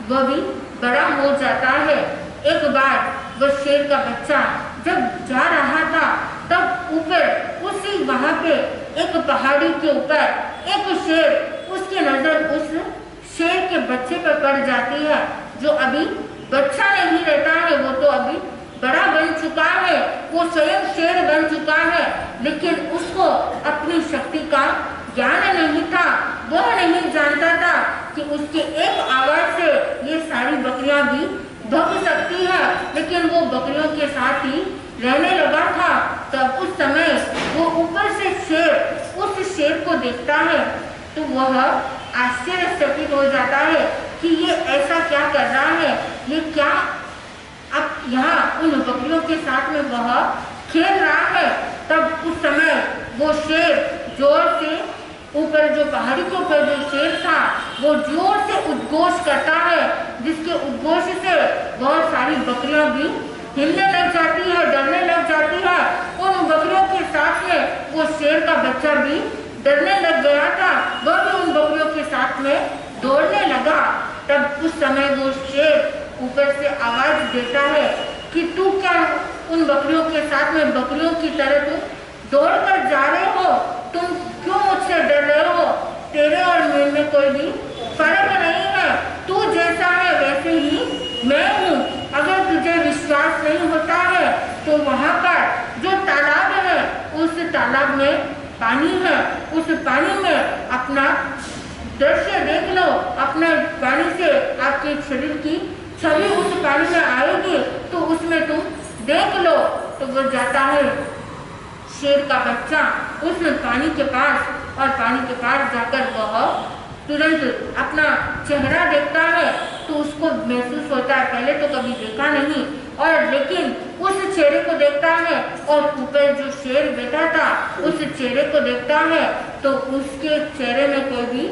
वह भी बड़ा हो जाता है। एक बार वह शेर का बच्चा जब जा रहा था, तब ऊपर उसी वहां पे एक पहाड़ी के ऊपर एक शेर, उसकी नजर उस शेर के बच्चे पर पड़ जाती है, जो अभी बच्चा नहीं रहता है, वो तो अभी बड़ा बन चुका है, वो स्वयं शेर बन चुका है, लेकिन उसको अपनी शक्ति का ज्ञान नहीं था। वह नहीं जानता था कि उसके एक आवाज से ये सारी बकरियां भी भग सकती है, लेकिन वो बकरियों के साथ ही रहने लगा था। तब उस समय वो ऊपर से शेर उस शेर को देखता है, तो वह आश्चर्यचकित हो जाता है कि ये ऐसा क्या कर रहा है, ये क्या अब यहाँ उन बकरियों के साथ में वह खेल रहा है। तब उस समय वो शेर जोर से ऊपर, जो पहाड़ी के ऊपर जो शेर था, वो जोर से उद्घोष करता है, जिसके उद्घोष से बहुत सारी बकरियां भी हिलने लग जाती है, डरने लग जाती है। उन बकरियों के साथ में वो शेर का बच्चा भी डरने लग गया था, वह भी उन बकरियों के साथ में दौड़ने लगा। तब उस समय वो शेर ऊपर से आवाज देता है कि तू क्या उन बकरियों के साथ में बकरियों की तरह तुम दौड़ कर जा रहे हो, तुम क्यों मुझसे डर रहे हो, तेरे और मेरे में कोई भी फर्क नहीं है, तू जैसा है वैसे ही मैं हूँ। अगर तुझे विश्वास नहीं होता है तो वहाँ पर जो तालाब है, उस तालाब में पानी है, उस पानी में अपना दृश्य देख लो, अपने पानी से आपके शरीर की छवि उस पानी में आएगी, तो उसमें तुम देख लो। तो वो जाता है शेर का बच्चा उस पानी के पास, और पानी के पास जाकर वह तुरंत अपना चेहरा देखता है, तो उसको महसूस होता है, पहले तो कभी देखा नहीं, और लेकिन उस चेहरे को देखता है, और ऊपर जो शेर बैठा था उस चेहरे को देखता है, तो उसके चेहरे में कोई भी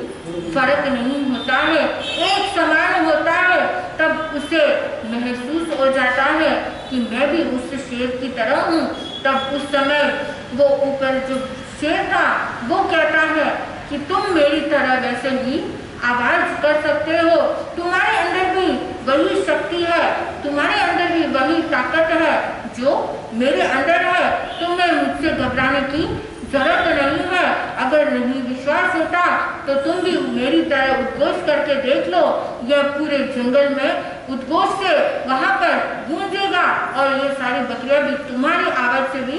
फर्क नहीं होता है, एक समान होता है। तब उसे महसूस हो जाता है कि मैं भी उस शेर की तरह हूँ। तब उस समय वो ऊपर जो शेर था वो कहता है कि तुम मेरी तरह वैसे ही आवाज कर सकते हो, तुम्हारे अंदर भी वही शक्ति है, तुम्हारे अंदर भी वही ताकत है जो मेरे अंदर है, तुम्हें मुझसे घबराने की जरूरत नहीं है। अगर नहीं विश्वास होता तो तुम भी मेरी तरह उद्घोष करके देख लो, यह पूरे जंगल में उद्घोष से वहां पर गूंजेगा, और ये सारी बकरियां भी तुम्हारी आवाज से भी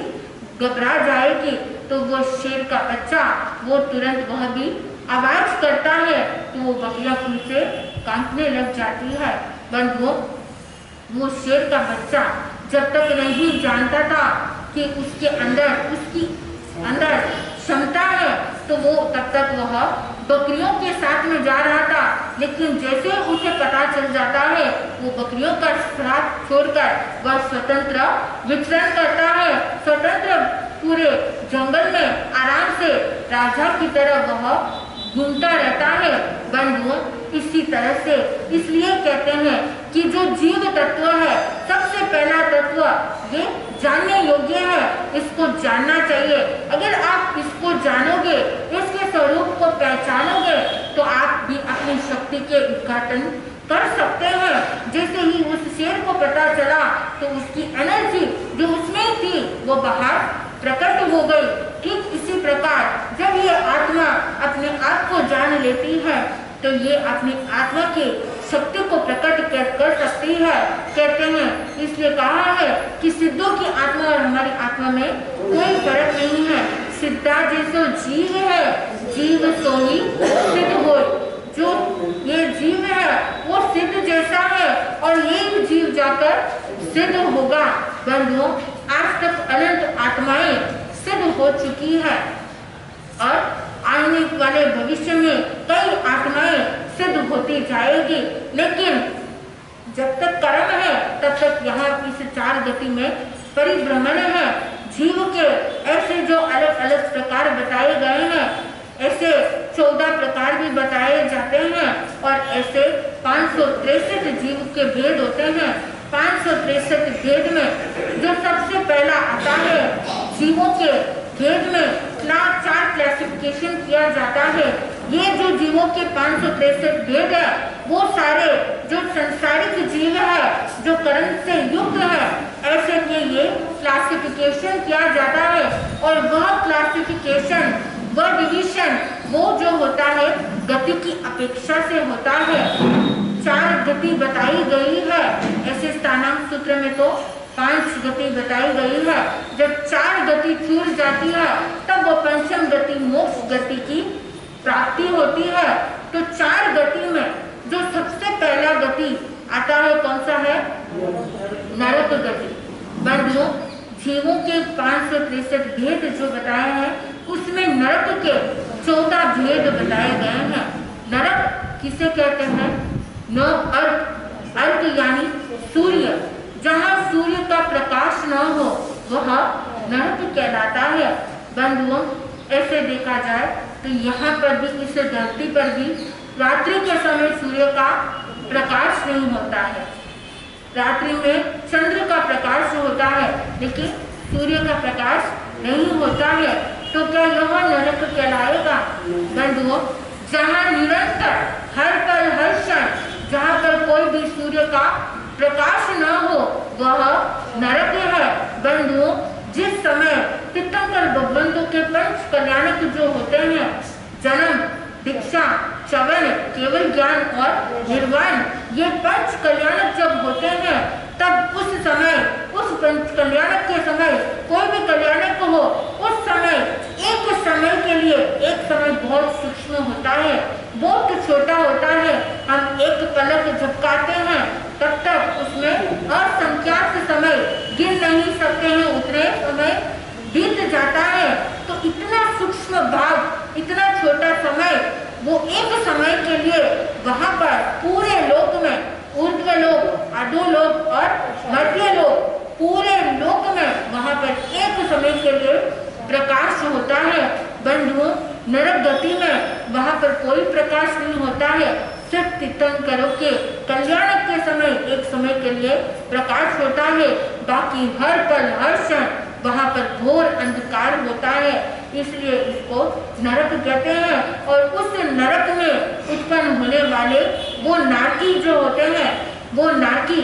घबरा जाएगी। तो वो शेर का बच्चा वो तुरंत वह भी आवाज करता है, तो वो बकरियां फिर से कांपने लग जाती है। बंधुओं, वो शेर का बच्चा जब तक नहीं जानता था कि उसके अंदर उसकी अंदर क्षमता है, तो वो तब तक वह बकरियों के साथ में जा रहा था, लेकिन जैसे उसे पता चल जाता है वो बकरियों का साथ छोड़कर वह स्वतंत्र विचरण करता है, स्वतंत्र पूरे जंगल में आराम से राजा की तरह वह घूमता रहता है। बंधुओं, इसी तरह से इसलिए कहते हैं कि जो जीव तत्व है, सबसे पहला तत्व ये जानने योग्य है, इसको जानना चाहिए। अगर आप इसको जानोगे, इसके स्वरूप को पहचानोगे, तो आप भी अपनी शक्ति के उद्घाटन कर सकते हैं। जैसे ही उस शेर को पता चला तो उसकी एनर्जी जो उसमें थी वो बाहर प्रकट हो गई। ठीक इसी प्रकार जब ये आत्मा अपने आप को जान लेती है तो ये अपनी आत्मा की शक्ति को प्रकट कर सकती है। कहते हैं, इसलिए कहा है कि सिद्धों की आत्मा और हमारी आत्मा में कोई फर्क नहीं है। सिद्धा जैसो जीव है, जीव सो ही सिद्ध हो। जो ये जीव है वो सिद्ध जैसा है, और ये जीव जाकर सिद्ध होगा। बंधुओं, आज तक अनंत आत्माएं सिद्ध हो चुकी है, और आने वाले भविष्य में कई आत्माएं सिद्ध होती जाएगी, लेकिन जब तक कर्म है तब तक यहाँ इस चार गति में परिभ्रमण है। जीव के ऐसे जो अलग अलग प्रकार बताए गए हैं, ऐसे 14 प्रकार भी बताए जाते हैं, और ऐसे 563 जीव के भेद होते हैं। 563 भेद में जो सबसे पहला आता है, जीवों के भेद में 4 क्लासिफिकेशन किया जाता है। ये जो जीवों के 563 63 भेद है, वो सारे जो संसारिक जीव है, जो कर्म से युक्त है, ऐसे के ये क्लासिफिकेशन किया जाता है। और वह क्लासिफिकेशन, वह डिवीजन, वो जो होता है गति की अपेक्षा से होता है। 4 गति बताई गई है, ऐसे स्थानांक सूत्र में तो 5 गति बताई गई है। जब 4 गति छूट जाती है तब वो पंचम गति मोक्ष गति की प्राप्ति होती है। तो 4 गति में जो सबसे पहला गति आता है कौन सा है? नरक गति। बंधुओं, जीवों के 563 भेद जो बताए हैं उसमें नरक के 14 भेद बताए गए हैं। नरक किसे कहते हैं? न अर्थ, अर्थ यानी सूर्य, जहाँ सूर्य का प्रकाश न हो वह नरक कहलाता है। बंधुओं, ऐसे देखा जाए तो यहाँ पर भी, इस धरती पर भी रात्रि के समय सूर्य का प्रकाश नहीं होता है। रात्रि में चंद्र का प्रकाश होता है लेकिन सूर्य का प्रकाश नहीं होता है। तो क्या यह नरक कहलाएगा? बंधुओं, जहाँ निरंतर हर पल हर क्षण, जहाँ पर कोई भी सूर्य का प्रकाश न हो वह नरक है। बंधुओं, जिस समय तीर्थंकर भगवंतों के पंच कल्याणक जो होते हैं, जन्म, दीक्षा, श्रवण, केवल ज्ञान और निर्वाण, ये पंच कल्याणक जब होते हैं तब उस समय, उस पंच कल्याणक के समय, कोई भी कल्याणक हो, उस समय एक समय के लिए, एक समय बहुत सूक्ष्म होता है, बहुत छोटा होता है। हम एक पलक झपकाते हैं तब तक उसमें असंख्यात समय गिन नहीं सकते हैं, उतने समय बीत जाता है। तो इतना सूक्ष्म भाग, इतना छोटा समय, वो एक समय के लिए वहां पर पूरे लोक में, ऊर्ध्व लोक, अधोलोक और मध्य लोक, पूरे लोक में वहां पर एक समय के लिए प्रकाश होता है। बंधुओं, नरक गति में वहां पर कोई प्रकाश नहीं होता है, सिर्फ तीर्थंकरों के कल्याण के समय एक समय के लिए प्रकाश होता है। बाकी हर पल हर क्षण वहां पर घोर अंधकार होता है, इसलिए इसको नरक कहते हैं। और उस नरक में उत्पन्न होने वाले वो नारकी जो होते हैं, वो नारकी,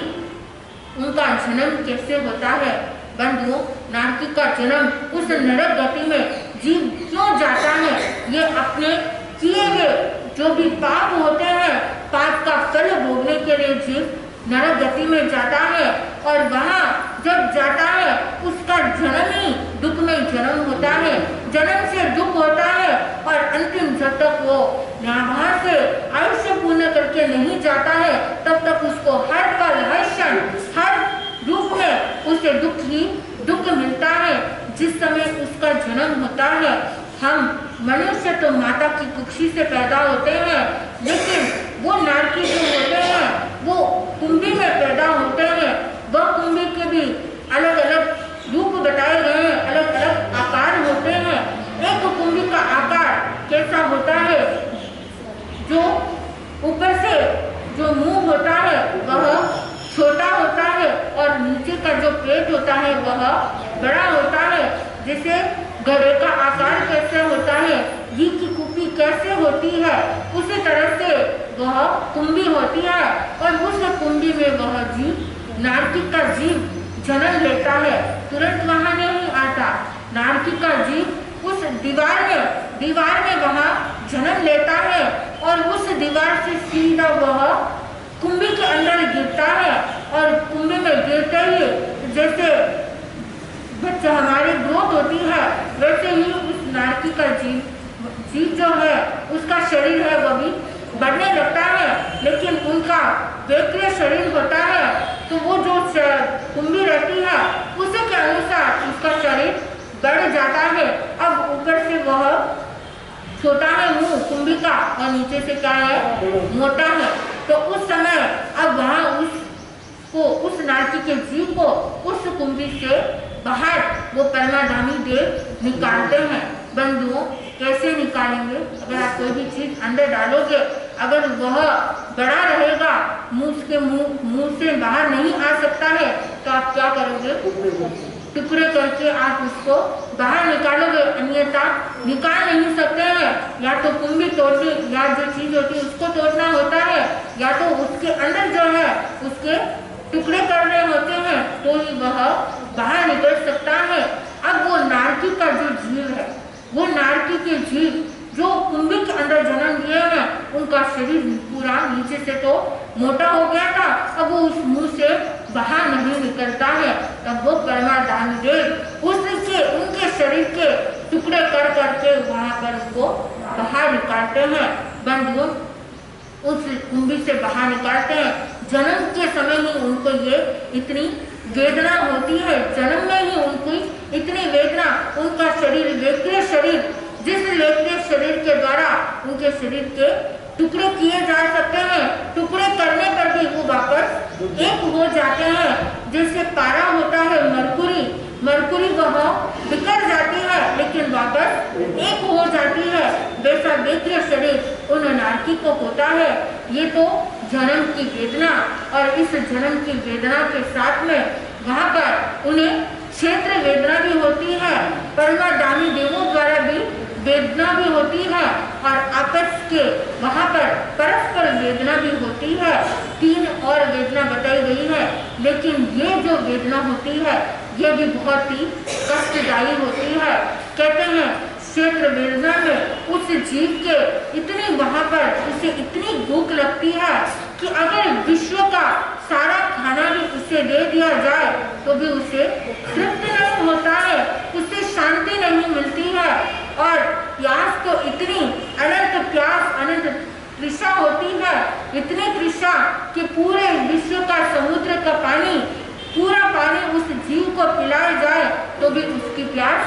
उनका जन्म कैसे होता है? बंधुओं, नारकी का जन्म उस नरक गति में जीव क्यों जाता है? ये अपने किए हुए जो भी पाप होते हैं, पाप का फल भोगने के लिए जीव नरक गति में जाता है। और वहाँ जब जाता है उसका जन्म ही दुख में जन्म होता है, जन्म से दुख होता है। और अंतिम जब तक वो वहाँ से आयुष्य पूर्ण करके नहीं जाता है तब तक उसको हर पल हर क्षण हर रूप में उसे दुख ही दुख मिलता है। जिस समय उसका जन्म होता है, हम मनुष्य तो माता की कुक्षी से पैदा होते हैं, लेकिन वो नारकी जो होते हैं वो कुंभी में पैदा होते हैं। वह कुंभी के भी अलग अलग रूप बताए गए हैं, अलग अलग आकार होते हैं। एक कुंभी का आकार कैसा होता है? जो ऊपर से जो मुंह होता है वह छोटा होता है और नीचे का जो पेट होता है वह बड़ा होता है। जैसे घड़े का आकार कैसे होता है, घी की कुपी कैसे होती है, उसी तरह से वह कुंभी होती है। और उस कुंभी में वह जीव, नारकी का जीव जन्म लेता है, तुरंत वहाँ नहीं आता। नारकी का जीव उस दीवार में वहाँ जन्म लेता है और उस दीवार से सीधा वह कुंभी के अंदर गिरता है। और कुंभी में गिरते ही जैसे बच्चा हमारी ग्रोथ होती है, वैसे ही उस नारकी का जीव जो है उसका शरीर है वह भी बढ़ने लगता है। लेकिन उनका व्यक्ति शरीर होता है तो वो जो कुंभी रहती है उसी के अनुसार उसका शरीर बढ़ जाता है। अब ऊपर से वह छोटा है मुंह कुंभी का और नीचे से क्या है, मोटा है। तो उस समय अब वहाँ उस नारकी के जीव को उस कुंभी से बाहर वो परमाधामी देव निकालते हैं। बंधुओं, कैसे निकालेंगे? अगर आप कोई भी चीज अंदर डालोगे, अगर वह बड़ा रहेगा, मुंह से बाहर नहीं आ सकता है, तो आप क्या करोगे? टुकड़े करके आप उसको बाहर निकालोगे, अन्यथा निकाल नहीं सकते हैं। या तो कुंभी तोड़नी, या जो चीज होती है उसको तोड़ना होता है, या तो उसके अंदर जो है उसके टुकड़े करने होते हैं, तो ही वह बाहर निकल सकता है। अब वो नारकी का जो जीव है, वो नारकी के जीव जो कुंभी के अंदर जन्म लिए हैं, उनका शरीर पूरा नीचे से तो मोटा हो गया था, अब वो उस मुंह से बाहर नहीं निकलता है। तब वो परमादान देव उससे उनके शरीर के टुकड़े कर करके वहां पर उसको बाहर निकालते हैं। बंधुओं, उस कुंभी से बाहर निकालते हैं। जन्म के समय ही उनको ये इतनी वेदना होती है, जन्म में ही उनको इतनी वेदना, उनका शरीर वेक्रिय शरीर, जिस वेक्रिय शरीर के द्वारा उनके शरीर के टुकड़े किए जा सकते हैं, टुकड़े करने पर भी वो वापस एक हो जाते हैं। जैसे पारा होता है मरकुरी वह बिखर जाती है लेकिन वापस एक हो जाती है, वैसा वेक्रिय शरीर उन नारकी को होता है। ये तो जन्म की वेदना, और इस जन्म की वेदना के साथ में वहाँ पर उन्हें क्षेत्र वेदना भी होती है, परमादानी देवों द्वारा भी वेदना भी होती है, और आपस के वहाँ पर परस्पर वेदना भी होती है। 3 और वेदना बताई गई है, लेकिन ये जो वेदना होती है ये भी बहुत ही कष्टदायी होती है। कहते हैं क्षेत्र वेदना में उस जीव के इतनी वहाँ पर उसे इतनी भूख लगती है कि अगर विश्व का सारा खाना भी उसे दे दिया जाए तो भी उसे तृप्त नहीं होता है, उसे शांति नहीं मिलती है। और प्यास तो इतनी अनंत प्यास, अनंत तृषा होती है, इतनी तृषा कि पूरे विश्व का समुद्र का पानी, पूरा पानी उस जीव को पिलाया जाए तो भी उसकी प्यास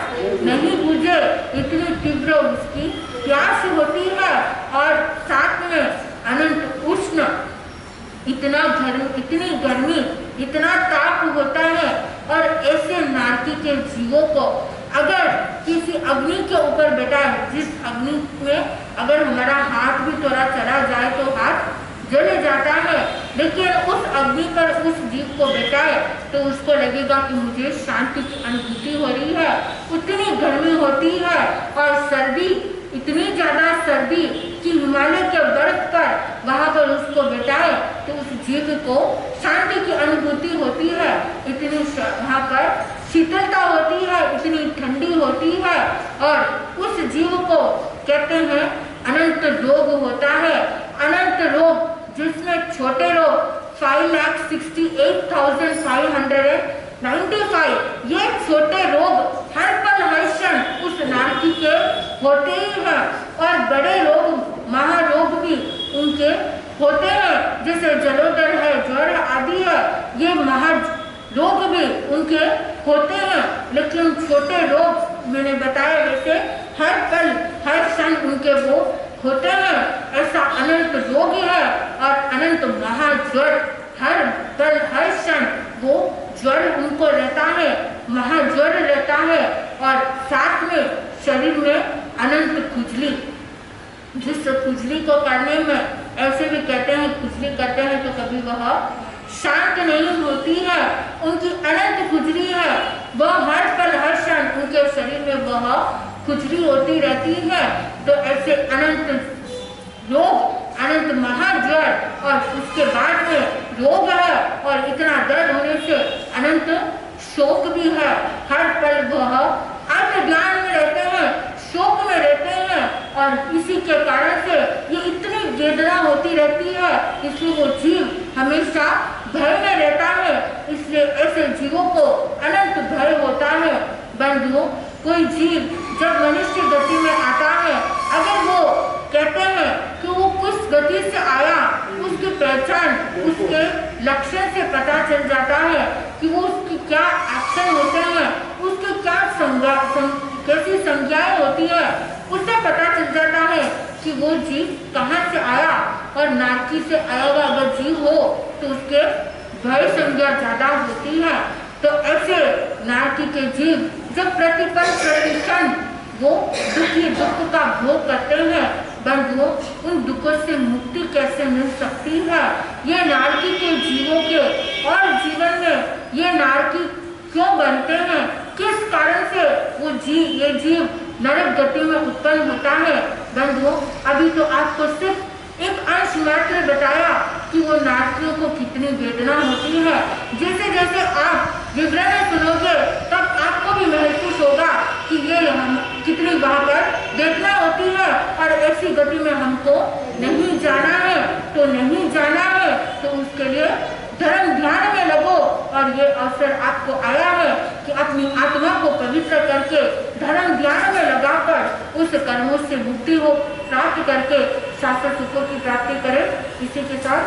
नहीं बुझे, इतनी तीव्र उसकी प्यास होती है। और साथ में अनंत उष्ण, इतना इतनी गर्मी, इतना ताप होता है। और ऐसे नारकी के जीवों को अगर किसी अग्नि के ऊपर बैठाए, जिस अग्नि में अगर हमारा हाथ भी थोड़ा चला जाए तो हाथ जल जाता है, लेकिन उस अग्नि पर उस जीव को बैठाए तो उसको लगेगा कि मुझे शांति की अनुभूति हो रही है। उतनी गर्मी होती है और सर्दी, इतनी ज्यादा सर्दी कि हिमालय के बर्फ पर वहां पर उसको बैठाए तो उस जीव को शांति की अनुभूति होती है। इतनी वहां पर शीतलता होती है, इतनी ठंडी होती है। और उस जीव को कहते हैं अनंत रोग होता है, अनंत रोग, जिसमें छोटे रोग 5,68,595 ये छोटे रोग हर पल हर क्षण उस नारकी के होते ही हैं। और बड़े रोग, महारोग भी उनके होते हैं, जैसे जलोदर है, ज्वर आदि है, ये महारोग भी उनके होते हैं। लेकिन छोटे रोग मैंने बताया वैसे हर पल हर क्षण उनके वो होते हैं। ऐसा अनंत रोग है और अनंत महाज्वर, हर पल हर क्षण वो ज्वर उनको रहता है, महाज्वर रहता है। और साथ में शरीर में अनंत खुजली, जिस खुजली को करने में ऐसे भी कहते हैं, खुजली करते हैं तो कभी वह शांत नहीं होती है, उनकी अनंत खुजली है, वह हर पल हर क्षण उनके शरीर में वह खुजली होती रहती है। तो ऐसे अनंत रोग, अनंत महाज्वर, और उसके बाद में रोग है और इतना दर्द होने से अनंत शोक भी है। हर पल वह अज्ञान में रहते हैं, शोक में रहते हैं, और इसी के कारण से ये इतनी वेदना होती रहती है, इसलिए वो जीव हमेशा भय में रहता है। इसलिए ऐसे जीवों को अनंत भय होता है। बंधुओं, कोई जीव जब मनुष्य गति में आता है, अगर वो कहते हैं कि वो किस गति से आया, उसकी पहचान उसके लक्षण से पता चल जाता है कि वो उसकी क्या एक्शन होते हैं, उसके क्या कैसी संज्ञाएं होती है, उससे पता चल जाता है कि वो जीव कहाँ से आया। और नारकी से आया हुआ अगर जीव हो तो उसके भय संज्ञा ज्यादा होती है। तो ऐसे नारकी के जीव जब प्रतिपल प्रतिक्षण वो दुख का भोग करते हैं, बंधुओं, उन दुखों से मुक्ति कैसे मिल सकती है? ये नारकी के जीवों के और जीवन में ये नारकी क्यों बनते हैं, किस कारण से ये जीव नरक गति में उत्पन्न होता है। बंधुओं, अभी तो आपको सिर्फ एक अंश मात्र बताया कि वो नारकियों को कितनी वेदना होती है। जैसे जैसे आप विवरण में सुनोगे तब आपको भी महसूस होगा कि ये हम कितनी वहाँ पर वेदना होती है और ऐसी गति में हमको नहीं जाना है। तो नहीं जाना है तो उसके लिए धर्म ध्यान में लगो और ये अवसर आपको आया है कि अपनी आत्मा को पवित्र करके धर्म ध्यान में लगाकर उस कर्मों से मुक्ति हो प्राप्त करके शाश्वत सुखों की प्राप्ति करें। इसी के साथ